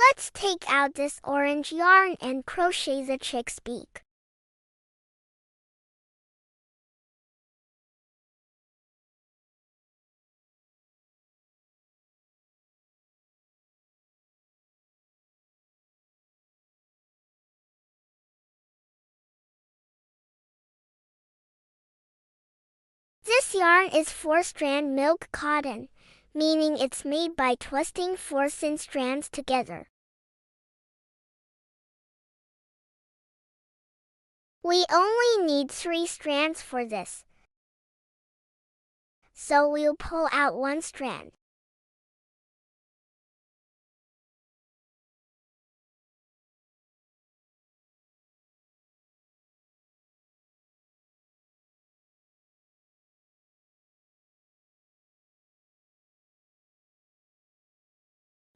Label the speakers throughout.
Speaker 1: Let's take out this orange yarn and crochet the chick's beak. This yarn is 4-strand milk cotton, meaning it's made by twisting 4 thin strands together. We only need 3 strands for this, so we'll pull out 1 strand.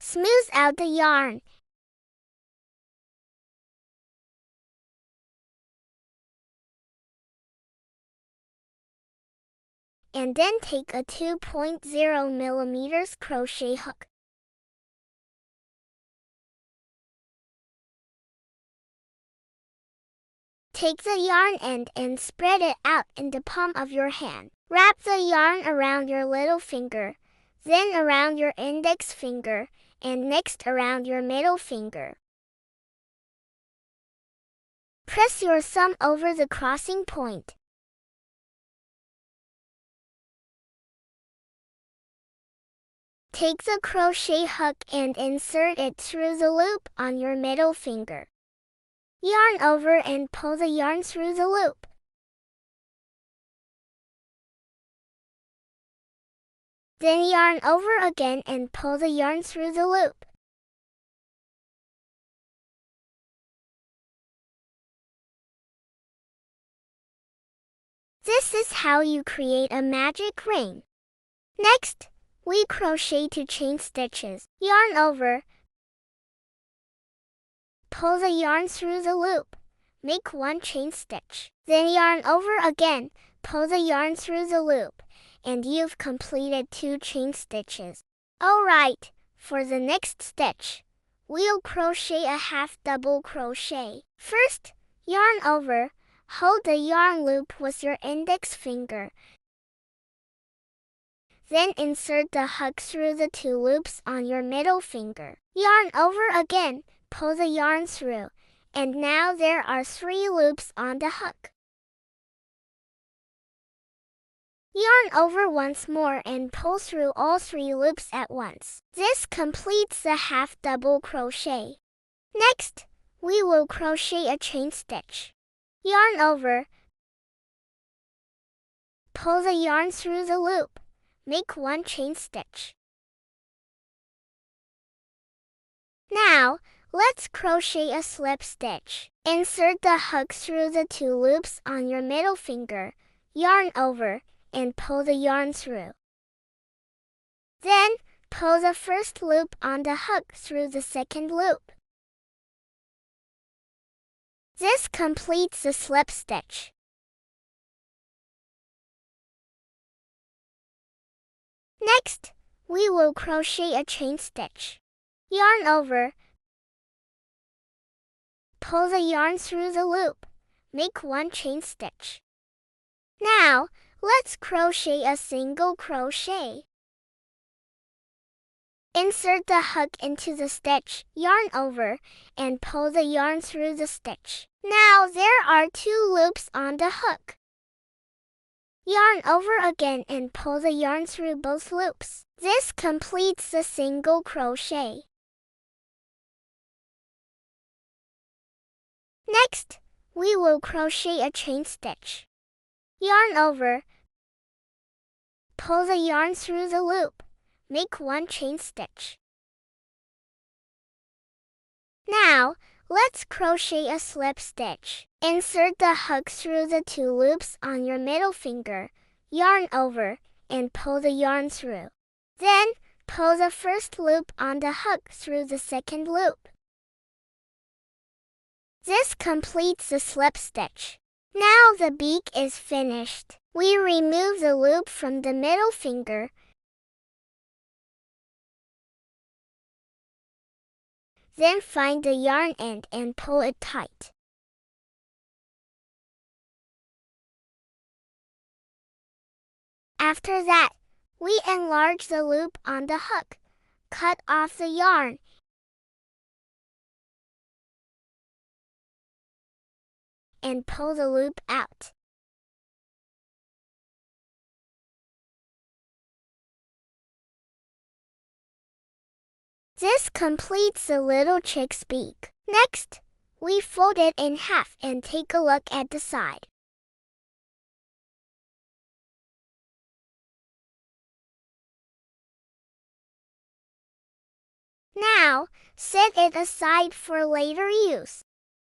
Speaker 1: Smooth out the yarn. And then take a 2.0 mm crochet hook. Take the yarn end and spread it out in the palm of your hand. Wrap the yarn around your little finger, then around your index finger, and next around your middle finger. Press your thumb over the crossing point. Take the crochet hook and insert it through the loop on your middle finger. Yarn over and pull the yarn through the loop. Then yarn over again and pull the yarn through the loop. This is how you create a magic ring. Next, we crochet 2 chain stitches. Yarn over. Pull the yarn through the loop. Make 1 chain stitch. Then yarn over again, pull the yarn through the loop, and you've completed 2 chain stitches. Alright, for the next stitch, we'll crochet a half double crochet. First, yarn over, hold the yarn loop with your index finger. Then insert the hook through the 2 loops on your middle finger. Yarn over again, pull the yarn through, and now there are 3 loops on the hook. Yarn over once more and pull through all 3 loops at once. This completes the half double crochet. Next, we will crochet a chain stitch. Yarn over, pull the yarn through the loop, make 1 chain stitch. Now, let's crochet a slip stitch. Insert the hook through the 2 loops on your middle finger, yarn over, and pull the yarn through. Then, pull the first loop on the hook through the second loop. This completes the slip stitch. Next, we will crochet a chain stitch. Yarn over, pull the yarn through the loop, make 1 chain stitch. Now, let's crochet a single crochet. Insert the hook into the stitch, yarn over, and pull the yarn through the stitch. Now there are 2 loops on the hook. Yarn over again and pull the yarn through both loops. This completes the single crochet. Next, we will crochet a chain stitch. Yarn over, pull the yarn through the loop, make 1 chain stitch. Now, let's crochet a slip stitch. Insert the hook through the 2 loops on your middle finger, yarn over, and pull the yarn through. Then, pull the first loop on the hook through the second loop. This completes the slip stitch. Now the beak is finished. We remove the loop from the middle finger. Then find the yarn end and pull it tight. After that, we enlarge the loop on the hook, cut off the yarn, and pull the loop out. This completes the little chick's beak. Next, we fold it in half and take a look at the side. Now, set it aside for later use.